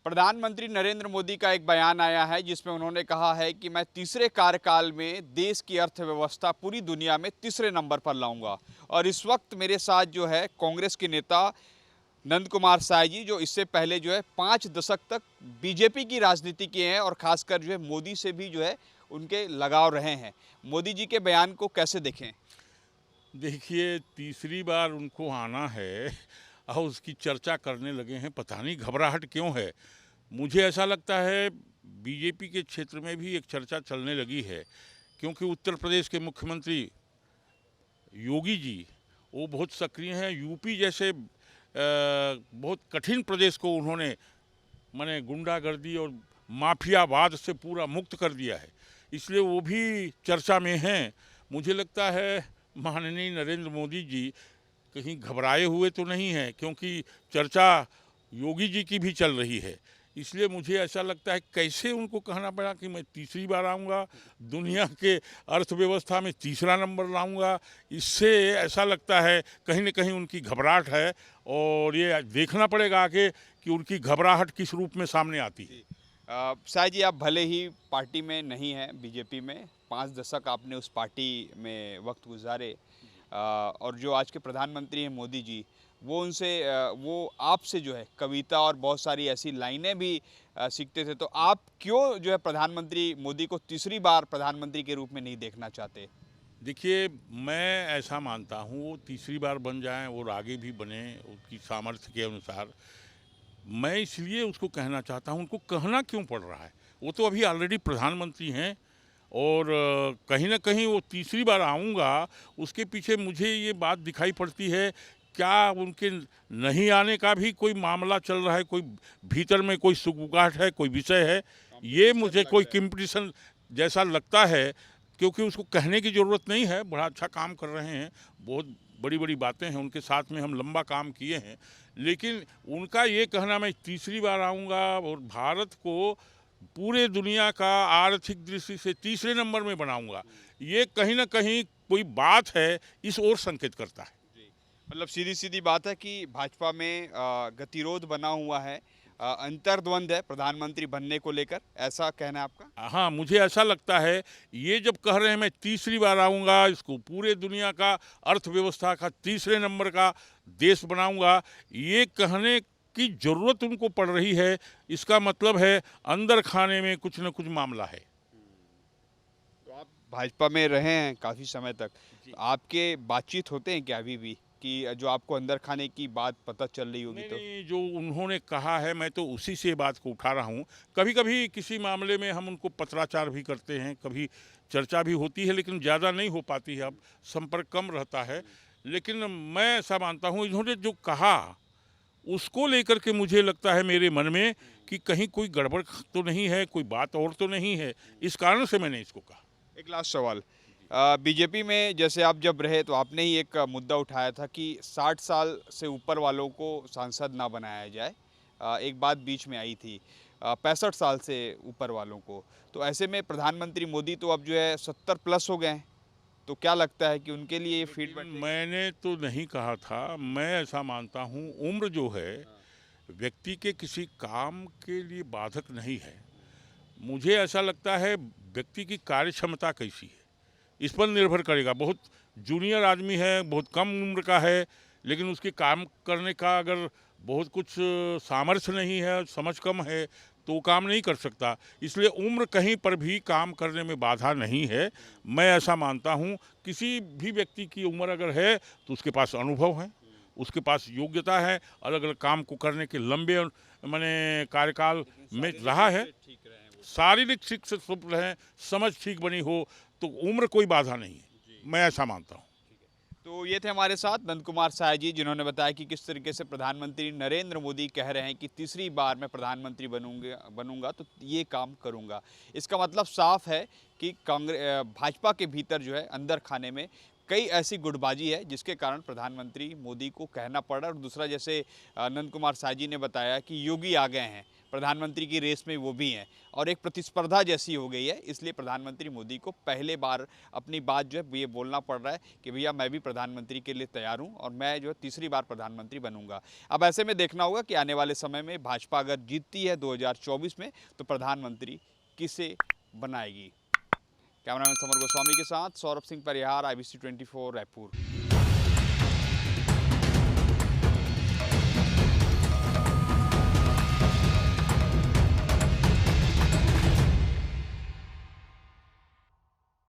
प्रधानमंत्री नरेंद्र मोदी का एक बयान आया है जिसमें उन्होंने कहा है कि मैं तीसरे कार्यकाल में देश की अर्थव्यवस्था पूरी दुनिया में तीसरे नंबर पर लाऊंगा। और इस वक्त मेरे साथ जो है कांग्रेस के नेता नंद कुमार साय जी, जो इससे पहले जो है 5 दशक तक बीजेपी की राजनीति किए हैं और खासकर जो है मोदी से भी जो है उनके लगाव रहे हैं। मोदी जी के बयान को कैसे देखें? देखिए, तीसरी बार उनको आना है और उसकी चर्चा करने लगे हैं, पता नहीं घबराहट क्यों है। मुझे ऐसा लगता है बीजेपी के क्षेत्र में भी एक चर्चा चलने लगी है, क्योंकि उत्तर प्रदेश के मुख्यमंत्री योगी जी वो बहुत सक्रिय हैं। यूपी जैसे बहुत कठिन प्रदेश को उन्होंने माने गुंडागर्दी और माफियावाद से पूरा मुक्त कर दिया है, इसलिए वो भी चर्चा में हैं। मुझे लगता है माननीय नरेंद्र मोदी जी कहीं घबराए हुए तो नहीं हैं, क्योंकि चर्चा योगी जी की भी चल रही है। इसलिए मुझे ऐसा लगता है कैसे उनको कहना पड़ा कि मैं तीसरी बार आऊँगा, दुनिया के अर्थव्यवस्था में तीसरा नंबर लाऊंगा। इससे ऐसा लगता है कहीं न कहीं उनकी घबराहट है, और ये देखना पड़ेगा आगे कि उनकी घबराहट किस रूप में सामने आती है। साय जी, आप भले ही पार्टी में नहीं हैं, बीजेपी में 5 दशक आपने उस पार्टी में वक्त गुजारे, और जो आज के प्रधानमंत्री हैं मोदी जी, वो आपसे जो है कविता और बहुत सारी ऐसी लाइनें भी सीखते थे। तो आप क्यों जो है प्रधानमंत्री मोदी को तीसरी बार प्रधानमंत्री के रूप में नहीं देखना चाहते? देखिए, मैं ऐसा मानता हूँ वो तीसरी बार बन जाएं और आगे भी बने उनकी सामर्थ्य के अनुसार। मैं इसलिए उसको कहना चाहता हूँ, उनको कहना क्यों पड़ रहा है? वो तो अभी ऑलरेडी प्रधानमंत्री हैं, और कहीं न कहीं वो तीसरी बार आऊँगा, उसके पीछे मुझे ये बात दिखाई पड़ती है, क्या उनके नहीं आने का भी कोई मामला चल रहा है, कोई भीतर में कोई सुगबुगाहट है, कोई विषय है? ये मुझे कोई कॉम्पिटिशन जैसा लगता है, क्योंकि उसको कहने की ज़रूरत नहीं है, बड़ा अच्छा काम कर रहे हैं, बहुत बड़ी-बड़ी बातें हैं, उनके साथ में हम लंबा काम किए हैं। लेकिन उनका ये कहना मैं तीसरी बार आऊँगा और भारत को पूरे दुनिया का आर्थिक दृष्टि से तीसरे नंबर में बनाऊँगा, ये कहीं न कहीं कोई बात है, इस ओर संकेत करता है। जी, मतलब सीधी-सीधी बात है कि भाजपा में गतिरोध बना हुआ है, अंतर्द्वंद है प्रधानमंत्री बनने को लेकर, ऐसा कहना है आपका? हाँ, मुझे ऐसा लगता है, ये जब कह रहे हैं मैं तीसरी बार आऊँगा, इसको पूरे दुनिया का अर्थव्यवस्था का तीसरे नंबर का देश बनाऊँगा, ये कहने की ज़रूरत उनको पड़ रही है, इसका मतलब है अंदर खाने में कुछ न कुछ मामला है। तो आप भाजपा में रहे हैं काफ़ी समय तक, जी। तो आपके बातचीत होते हैं क्या अभी भी कि जो आपको अंदर खाने की बात पता चल रही होगी नहीं, तो? नहीं, जो उन्होंने कहा है मैं तो उसी से बात को उठा रहा हूँ। कभी-कभी किसी मामले में हम उनको पत्राचार भी करते हैं, कभी चर्चा भी होती है, लेकिन ज़्यादा नहीं हो पाती है, अब संपर्क कम रहता है। लेकिन मैं ऐसा मानता हूँ, इन्होंने जो कहा, उसको लेकर के मुझे लगता है मेरे मन में कि कहीं कोई गड़बड़ तो नहीं है, कोई बात और तो नहीं है, इस कारण से मैंने इसको कहा। एक लास्ट सवाल, बीजेपी में जैसे आप जब रहे तो आपने ही एक मुद्दा उठाया था कि 60 साल से ऊपर वालों को सांसद ना बनाया जाए। एक बात बीच में आई थी 65 साल से ऊपर वालों को। तो ऐसे में प्रधानमंत्री मोदी तो अब जो है 70 प्लस हो गए हैं, तो क्या लगता है कि उनके लिए ये फिट लेकिन बैठेगी? मैंने तो नहीं कहा था, मैं ऐसा मानता हूँ उम्र जो है व्यक्ति के किसी काम के लिए बाधक नहीं है। मुझे ऐसा लगता है व्यक्ति की कार्यक्षमता कैसी है, इस पर निर्भर करेगा। बहुत जूनियर आदमी है, बहुत कम उम्र का है, लेकिन उसके काम करने का अगर बहुत कुछ सामर्थ्य नहीं है, समझ कम है, तो वो काम नहीं कर सकता। इसलिए उम्र कहीं पर भी काम करने में बाधा नहीं है। मैं ऐसा मानता हूँ, किसी भी व्यक्ति की उम्र अगर है तो उसके पास अनुभव है, उसके पास योग्यता है, अलग-अलग काम को करने के लंबे माने कार्यकाल में रहा है। ठीक रहे हैं वो। शारीरिक ठीक से शुभ रहें, समझ ठीक बनी हो, तो उम्र कोई बाधा नहीं है, मैं ऐसा मानता हूँ। तो ये थे हमारे साथ नंद कुमार साय जी, जिन्होंने बताया कि किस तरीके से प्रधानमंत्री नरेंद्र मोदी कह रहे हैं कि तीसरी बार मैं प्रधानमंत्री बनूंगा तो ये काम करूंगा। इसका मतलब साफ है कि भाजपा के भीतर जो है अंदर खाने में कई ऐसी गुटबाजी है जिसके कारण प्रधानमंत्री मोदी को कहना पड़ रहा है। और दूसरा, जैसे नंद कुमार साय जी ने बताया कि योगी आ गए हैं प्रधानमंत्री की रेस में वो भी हैं और एक प्रतिस्पर्धा जैसी हो गई है। इसलिए प्रधानमंत्री मोदी को पहले बार अपनी बात जो है ये बोलना पड़ रहा है कि भैया मैं भी प्रधानमंत्री के लिए तैयार हूँ और मैं जो है तीसरी बार प्रधानमंत्री बनूंगा। अब ऐसे में देखना होगा कि आने वाले समय में भाजपा अगर जीतती है 2024 में तो प्रधानमंत्री किसे बनाएगी। कैमरामैन समर गोस्वामी के साथ सौरभ सिंह परिहार, IBC 24 रायपुर।